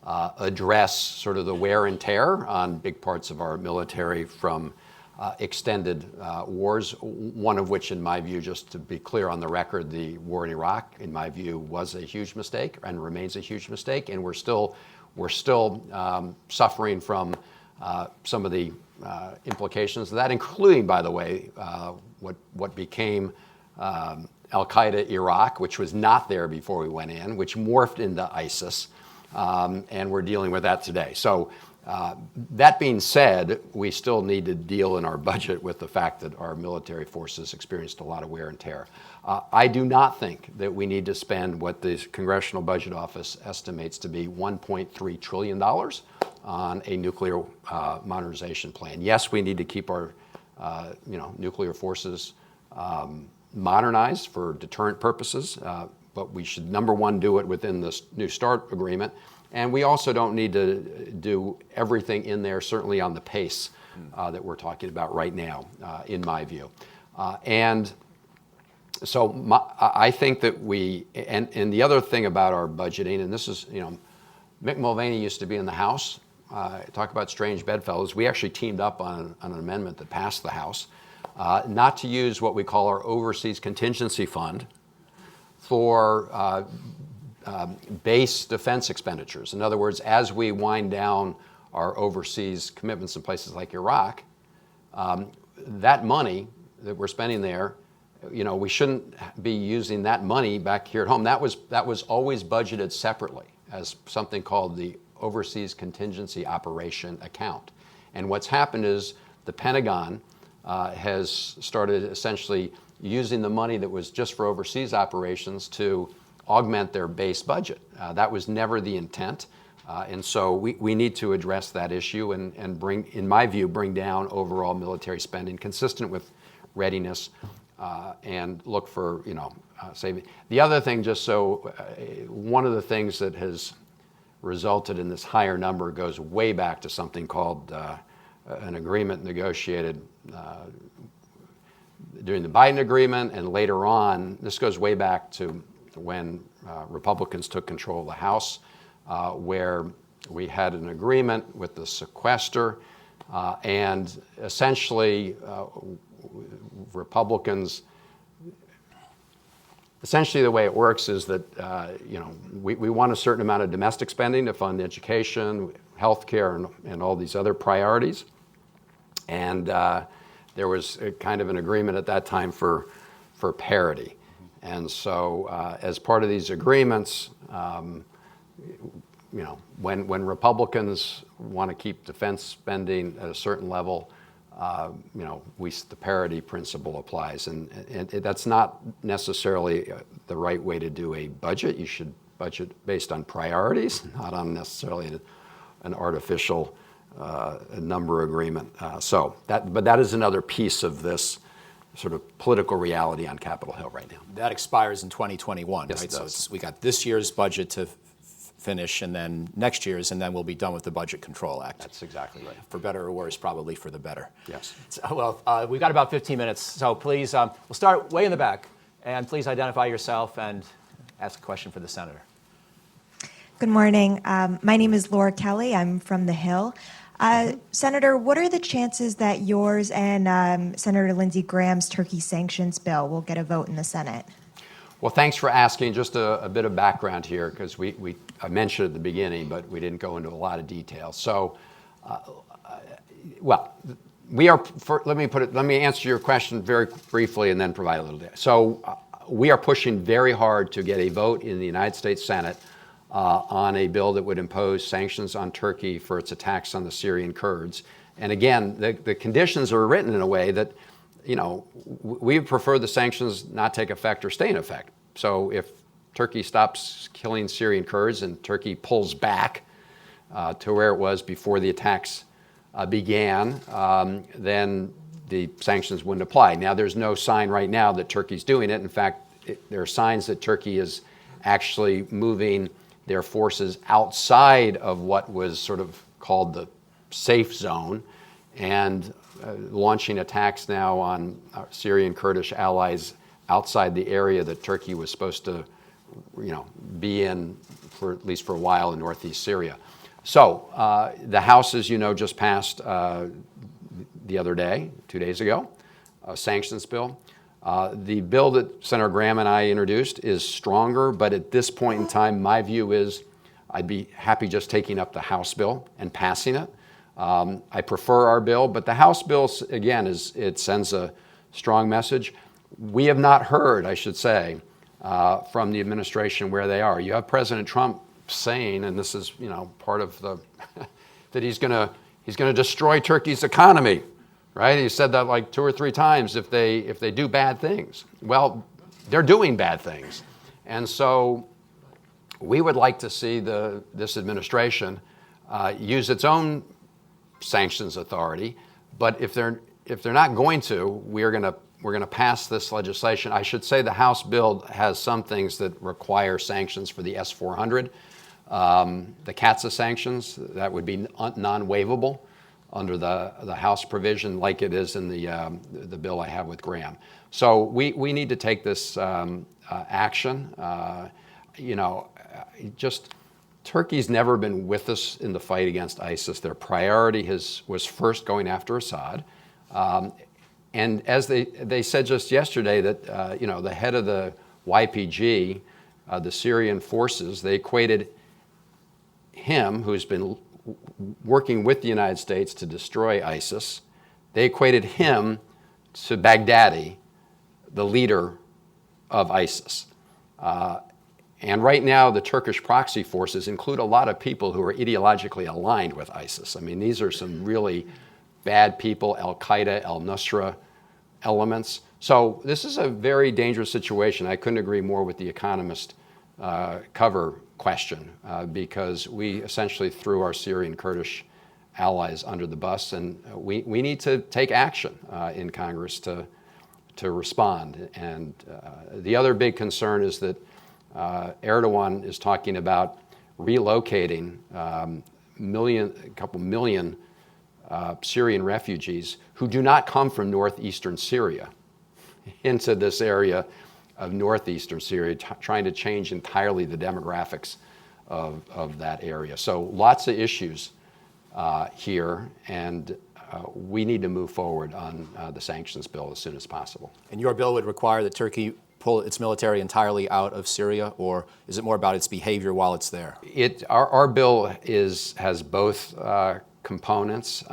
address sort of the wear and tear on big parts of our military from extended wars, one of which, in my view, just to be clear on the record, the war in Iraq, in my view, was a huge mistake and remains a huge mistake, and we're still suffering from some of the implications of that, including, by the way, what became Al-Qaeda Iraq, which was not there before we went in, which morphed into ISIS, and we're dealing with that today. So that being said, we still need to deal in our budget with the fact that our military forces experienced a lot of wear and tear. I do not think that we need to spend what the Congressional Budget Office estimates to be $1.3 trillion on a nuclear modernization plan. Yes, we need to keep our nuclear forces modernized for deterrent purposes, but we should, number one, do it within this New START agreement. And we also don't need to do everything in there, certainly on the pace that we're talking about right now, in my view. And so I think that and the other thing about our budgeting, and this is, Mick Mulvaney used to be in the House. Talk about strange bedfellows. We actually teamed up on an amendment that passed the House, not to use what we call our Overseas Contingency Fund for base defense expenditures. In other words, as we wind down our overseas commitments in places like Iraq, that money that we're spending there, we shouldn't be using that money back here at home. That was always budgeted separately as something called the Overseas Contingency Operation Account. And what's happened is the Pentagon has started essentially using the money that was just for overseas operations to augment their base budget. That was never the intent. And so we need to address that issue and bring, in my view, bring down overall military spending consistent with readiness and look for, saving. The other thing, just so, one of the things that has resulted in this higher number goes way back to something called an agreement negotiated during the Biden agreement, and later on, this goes way back to when Republicans took control of the House, where we had an agreement with the sequester, and essentially Republicans, essentially the way it works is that we want a certain amount of domestic spending to fund education, healthcare, and all these other priorities, and there was a kind of an agreement at that time for parity. And so as part of these agreements, when Republicans want to keep defense spending at a certain level, the parity principle applies. And that's not necessarily the right way to do a budget. You should budget based on priorities, not on necessarily an artificial number agreement. But that is another piece of this sort of political reality on Capitol Hill right now. That expires in 2021, yes, right? It does. So we got this year's budget to finish, and then next year's, and then we'll be done with the Budget Control Act. That's exactly right. For better or worse, probably for the better. Yes. So, well, we've got about 15 minutes, so please, we'll start way in the back, and please identify yourself and ask a question for the senator. Good morning. My name is Laura Kelly. I'm from the Hill. Senator, what are the chances that yours and Senator Lindsey Graham's Turkey sanctions bill will get a vote in the Senate? Well, thanks for asking. Just a bit of background here, because I mentioned at the beginning, but we didn't go into a lot of detail. So, let me answer your question very briefly and then provide a little data. So, we are pushing very hard to get a vote in the United States Senate on a bill that would impose sanctions on Turkey for its attacks on the Syrian Kurds. And again, the conditions are written in a way that, we prefer the sanctions not take effect or stay in effect. So if Turkey stops killing Syrian Kurds and Turkey pulls back to where it was before the attacks began, then the sanctions wouldn't apply. Now, there's no sign right now that Turkey's doing it. In fact, there are signs that Turkey is actually moving their forces outside of what was sort of called the safe zone, and launching attacks now on Syrian Kurdish allies outside the area that Turkey was supposed to, be in for at least for a while in northeast Syria. So the House, as you know, just passed the other day, 2 days ago, a sanctions bill. The bill that Senator Graham and I introduced is stronger, but at this point in time, my view is I'd be happy just taking up the House bill and passing it. I prefer our bill, but the House bill, again, it sends a strong message. We have not heard, I should say, from the administration where they are. You have President Trump saying, and this is part of the that he's going to destroy Turkey's economy, right? He said that like 2 or 3 times if they do bad things. Well, they're doing bad things, and so we would like to see this administration use its own sanctions authority. But if they're not going to, we're going to pass this legislation. I should say the House bill has some things that require sanctions for the S-400. The CATSA sanctions, that would be non-waivable under the House provision like it is in the bill I have with Graham. So we need to take this action. Turkey's never been with us in the fight against ISIS. Their priority was first going after Assad. And as they said just yesterday that, the head of the YPG, the Syrian forces, they equated him, who's been working with the United States to destroy ISIS, they equated him to Baghdadi, the leader of ISIS. And right now, the Turkish proxy forces include a lot of people who are ideologically aligned with ISIS. I mean, these are some really bad people, Al-Qaeda, al-Nusra elements. So this is a very dangerous situation. I couldn't agree more with the Economist cover question because we essentially threw our Syrian Kurdish allies under the bus, and we need to take action in Congress to respond. And the other big concern is that Erdogan is talking about relocating a couple million Syrian refugees who do not come from northeastern Syria into this area of northeastern Syria, trying to change entirely the demographics of that area. So lots of issues here, and we need to move forward on the sanctions bill as soon as possible. And your bill would require that Turkey pull its military entirely out of Syria, or is it more about its behavior while it's there? Our bill has both components.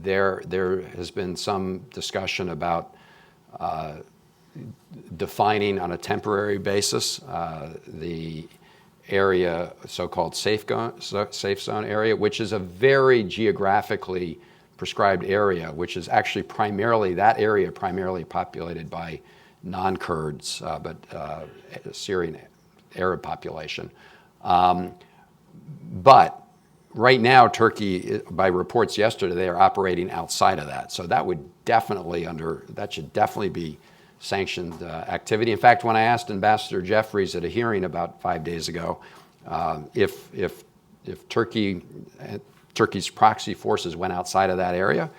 There has been some discussion about defining on a temporary basis the area, so-called safe zone area, which is a very geographically prescribed area, which is actually primarily populated by non-Kurds, but Syrian Arab population. But right now, Turkey, by reports yesterday, they are operating outside of that. So that should definitely be sanctioned activity. In fact, when I asked Ambassador Jeffries at a hearing about 5 days ago if Turkey's proxy forces went outside of that area,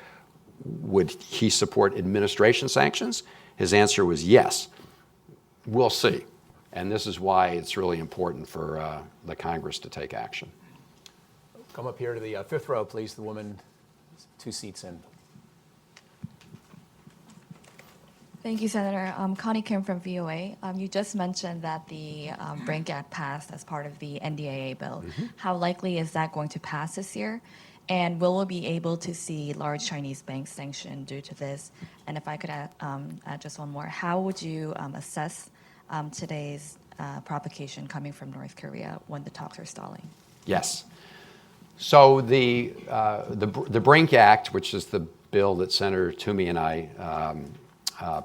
would he support administration sanctions? His answer was yes. We'll see. And this is why it's really important for the Congress to take action. Come up here to the fifth row, please. The woman 2 seats in. Thank you, Senator. Connie Kim from VOA. You just mentioned that the BRINC Act passed as part of the NDAA bill. Mm-hmm. How likely is that going to pass this year? And will we be able to see large Chinese banks sanctioned due to this? And if I could add just one more, how would you assess today's provocation coming from North Korea when the talks are stalling? Yes. So the BRINC Act, which is the bill that Senator Toomey and I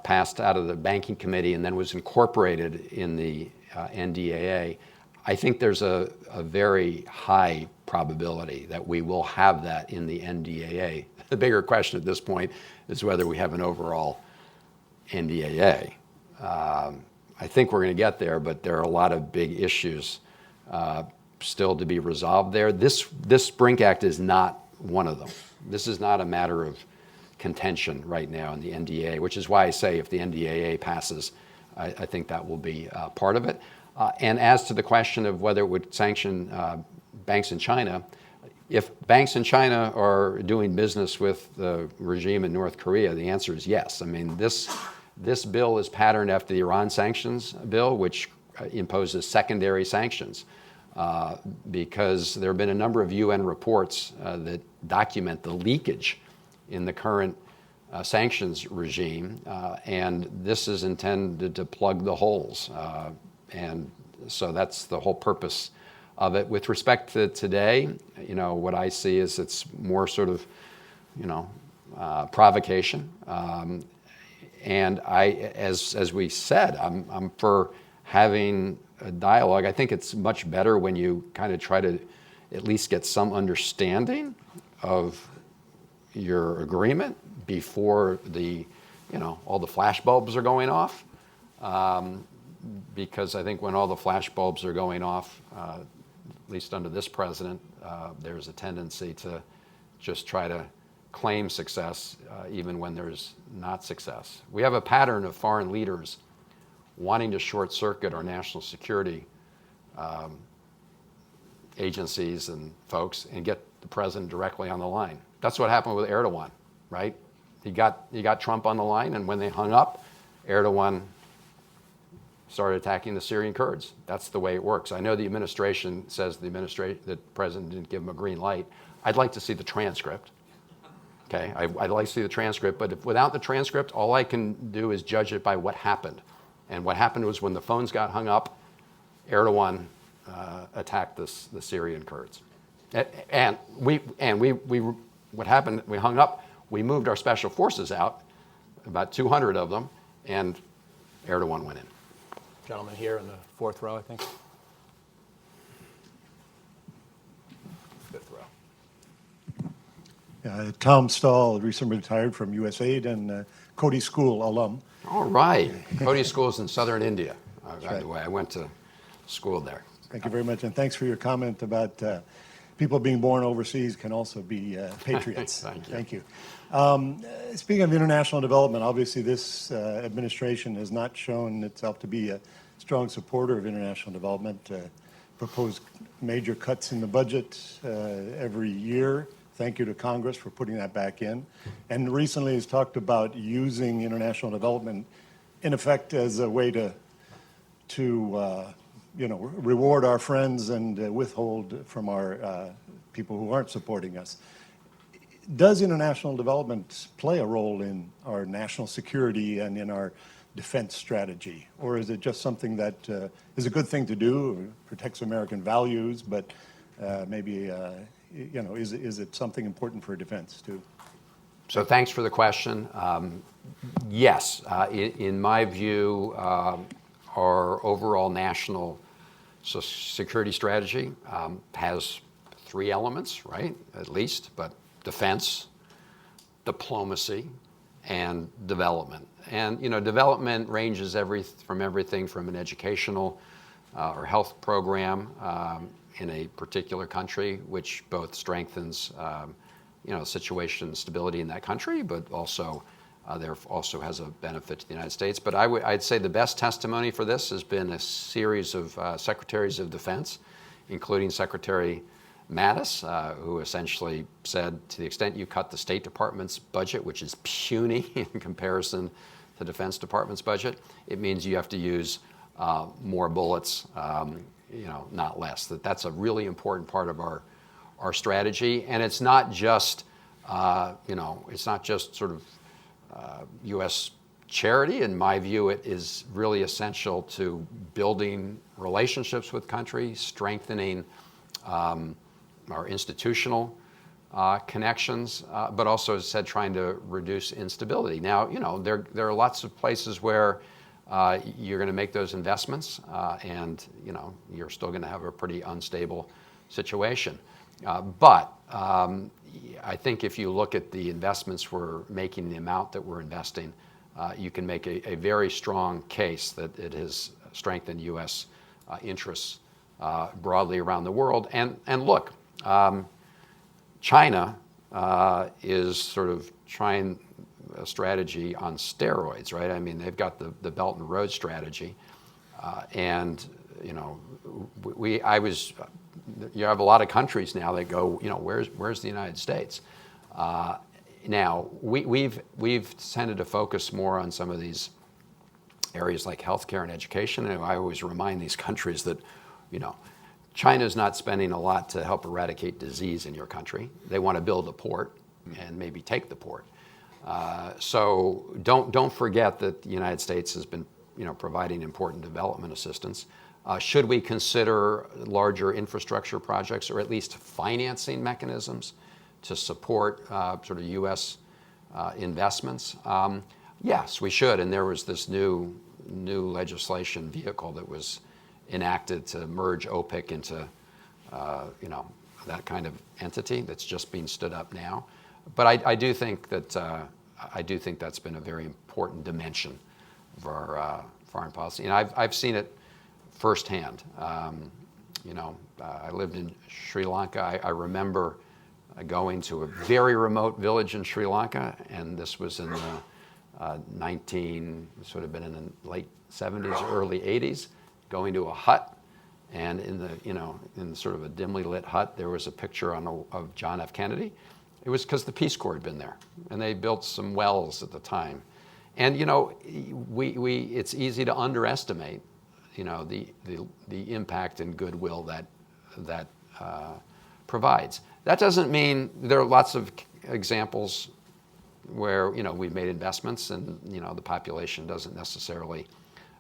passed out of the Banking Committee and then was incorporated in the NDAA, I think there's a very high probability that we will have that in the NDAA. The bigger question at this point is whether we have an overall NDAA. I think we're going to get there, but there are a lot of big issues still to be resolved there. This BRINC Act is not one of them. This is not a matter of contention right now in the NDAA, which is why I say if the NDAA passes, I think that will be part of it. And as to the question of whether it would sanction banks in China, if banks in China are doing business with the regime in North Korea, the answer is yes. I mean, this bill is patterned after the Iran sanctions bill, which imposes secondary sanctions, because there have been a number of UN reports that document the leakage in the current sanctions regime, and this is intended to plug the holes. And so that's the whole purpose of it. With respect to today, what I see is it's more sort of, provocation. And as we said, I'm for having a dialogue. I think it's much better when you kind of try to at least get some understanding of your agreement before all the flash bulbs are going off. Because I think when all the flash bulbs are going off, at least under this president, there's a tendency to just try to claim success even when there's not success. We have a pattern of foreign leaders wanting to short circuit our national security agencies and folks and get the president directly on the line. That's what happened with Erdogan, right? He got Trump on the line, and when they hung up, Erdogan started attacking the Syrian Kurds. That's the way it works. I know the administration says that the president didn't give him a green light. I'd like to see the transcript. Okay, I'd like to see the transcript, but without the transcript, all I can do is judge it by what happened. And what happened was when the phones got hung up, Erdogan attacked the Syrian Kurds. And what happened? We hung up. We moved our special forces out, about 200 of them, and Erdogan went in. Gentleman here in the fourth row, I think. Fifth row. Tom Stahl, recently retired from USAID and Cody School alum. All right. Cody School's in southern India. By the way, I went to school there. Thank you very much, and thanks for your comment about people being born overseas can also be patriots. Thank you. Speaking of international development, obviously this administration has not shown itself to be a strong supporter of international development. Proposed major cuts in the budget every year. Thank you to Congress for putting that back in. And recently has talked about using international development, in effect, as a way to reward our friends and withhold from our people who aren't supporting us. Does international development play a role in our national security and in our defense strategy? Or is it just something that is a good thing to do, protects American values, but maybe, is it something important for defense too? So thanks for the question. Yes, in my view, our overall national security strategy has three elements, right, at least, but defense, diplomacy, and development. And, development ranges from everything from an educational or health program in a particular country, which both strengthens, situation and stability in that country, but also there also has a benefit to the United States. But I'd say the best testimony for this has been a series of secretaries of defense, including Secretary Mattis, who essentially said, to the extent you cut the State Department's budget, which is puny in comparison to the Defense Department's budget, it means you have to use more bullets, not less. That's a really important part of our strategy, and it's not just, it's not just sort of U.S. charity. In my view, it is really essential to building relationships with countries, strengthening our institutional connections, but also, as I said, trying to reduce instability. Now, there are lots of places where you're going to make those investments, and you're still going to have a pretty unstable situation. But I think if you look at the investments we're making, the amount that we're investing, you can make a very strong case that it has strengthened U.S. interests broadly around the world. And look, China is sort of trying a strategy on steroids, right? I mean, they've got the Belt and Road strategy, and you know, you have a lot of countries now that go, you know, where's the United States? Now we've tended to focus more on some of these areas like healthcare and education, and I always remind these countries that, you know, China's not spending a lot to help eradicate disease in your country. They want to build a port and maybe take the port. So don't forget that the United States has been, you know, providing important development assistance. Should we consider larger infrastructure projects or at least financing mechanisms to support sort of U.S. Investments? Yes, we should. And there was this new legislation vehicle that was enacted to merge OPIC into, you know, that kind of entity that's just being stood up now. But I do think that that's been a very important dimension of our foreign policy, and I've seen it firsthand. You know, I lived in Sri Lanka. I remember going to a very remote village in Sri Lanka, and this was in the late 70s, early 80s. Going to a hut, and in sort of a dimly lit hut, there was a picture of John F. Kennedy. It was because the Peace Corps had been there, and they built some wells at the time. And you know, it's easy to underestimate, you know, the impact and goodwill that provides. That doesn't mean there are lots of examples where, you know, we've made investments and, you know, the population doesn't necessarily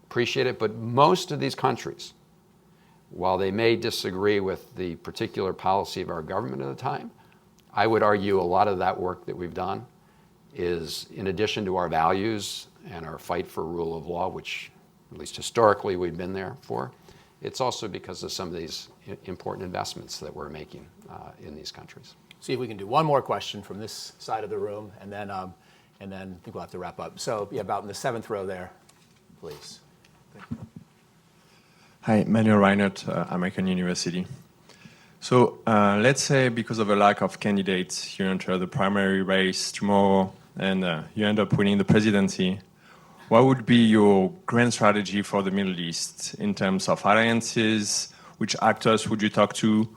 appreciate it. But most of these countries, while they may disagree with the particular policy of our government at the time, I would argue a lot of that work that we've done is, in addition to our values and our fight for rule of law, which at least historically we've been there for, it's also because of some of these important investments that we're making in these countries. See if we can do one more question from this side of the room, and then I think we'll have to wrap up. So yeah, about in the seventh row there, please. Hi, Manuel Reinert, American University. So let's say because of a lack of candidates, you enter the primary race tomorrow and you end up winning the presidency. What would be your grand strategy for the Middle East in terms of alliances? Which actors would you talk to?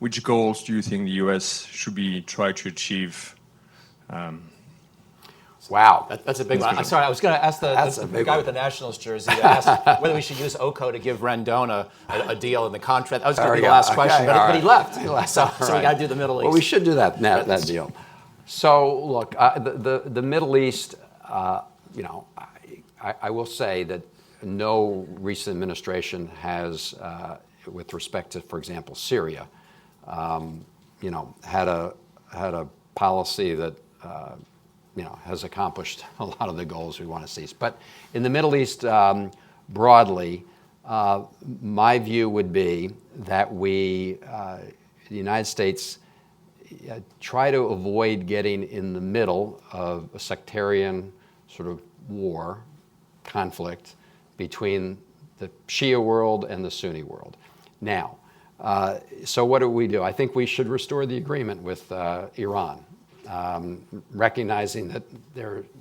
Which goals do you think the U.S. should be trying to achieve? Wow. That's a big one. I'm sorry, I was going to ask the guy with the Nationals jersey to ask whether we should use OCO to give Rendon a deal in the contract. That was going to be the last question, but he left. So we got to do the Middle East. Well, we should do that deal. So look, the Middle East, you know, I will say that no recent administration has, with respect to, for example, Syria, you know, had a policy that you know, has accomplished a lot of the goals we want to see. But in the Middle East broadly, my view would be that the United States try to avoid getting in the middle of a sectarian sort of war, conflict between the Shia world and the Sunni world. Now, so what do? I think we should restore the agreement with Iran. Recognizing that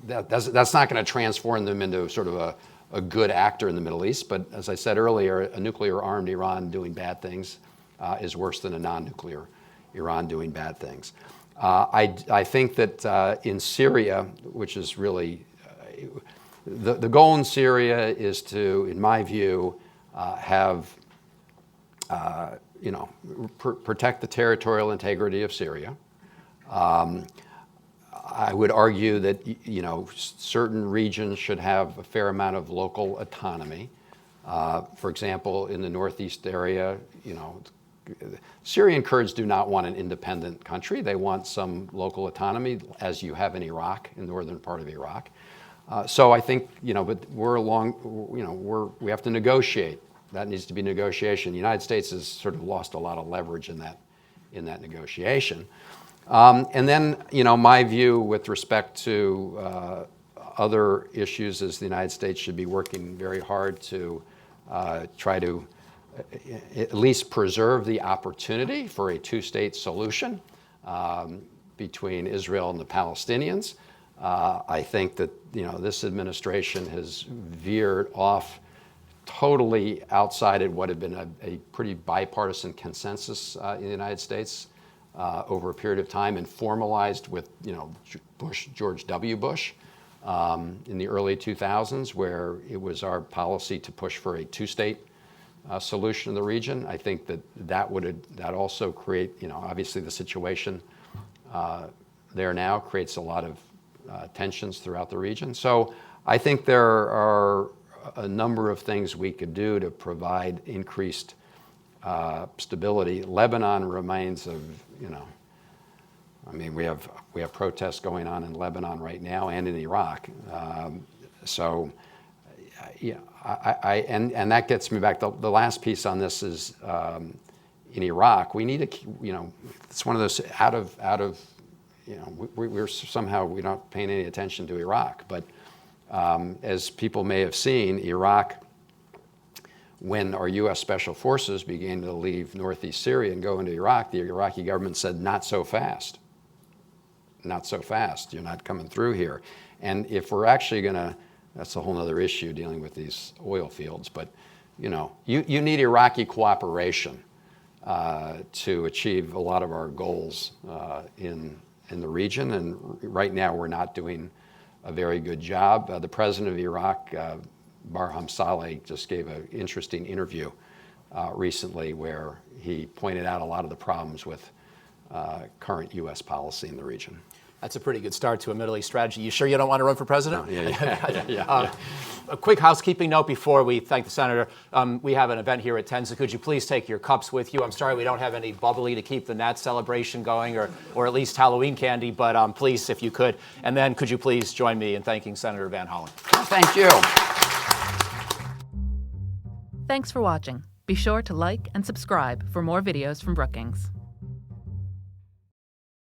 that's not going to transform them into sort of a good actor in the Middle East. But as I said earlier, a nuclear-armed Iran doing bad things is worse than a non-nuclear Iran doing bad things. I think that in Syria, which is really the goal in Syria is to, in my view, have you know, protect the territorial integrity of Syria. I would argue that, you know, certain regions should have a fair amount of local autonomy. For example, in the northeast area, you know, Syrian Kurds do not want an independent country. They want some local autonomy, as you have in Iraq, in the northern part of Iraq. So I think, you know, but we have to negotiate. That needs to be negotiation. The United States has sort of lost a lot of leverage in that negotiation. And then, you know, my view with respect to other issues is the United States should be working very hard to try to at least preserve the opportunity for a two-state solution, between Israel and the Palestinians. I think that this administration has veered off totally outside of what had been a pretty bipartisan consensus in the United States over a period of time, and formalized with George W. Bush in the early 2000s, where it was our policy to push for a two-state solution in the region. I think that also create, obviously the situation there now creates a lot of tensions throughout the region. So I think there are a number of things we could do to provide increased stability. Lebanon remains we have protests going on in Lebanon right now and in Iraq. And that gets me back. The last piece on this is in Iraq. We need it's one of those we're not paying any attention to Iraq, but as people may have seen, Iraq, when our U.S. Special Forces began to leave northeast Syria and go into Iraq, the Iraqi government said, not so fast. Not so fast. You're not coming through here. And if we're actually going to, that's a whole other issue dealing with these oil fields, but you need Iraqi cooperation to achieve a lot of our goals in the region. And right now we're not doing a very good job. The president of Iraq, Barham Saleh, just gave an interesting interview recently where he pointed out a lot of the problems with current U.S. policy in the region. That's a pretty good start to a Middle East strategy. You sure you don't want to run for president? No, yeah. A quick housekeeping note before we thank the senator. We have an event here at 10, so could you please take your cups with you? I'm sorry we don't have any bubbly to keep the Nat celebration going, or at least Halloween candy, but please, if you could. And then could you please join me in thanking Senator Van Hollen? Thank you. Thanks for watching. Be sure to like and subscribe for more videos from Brookings.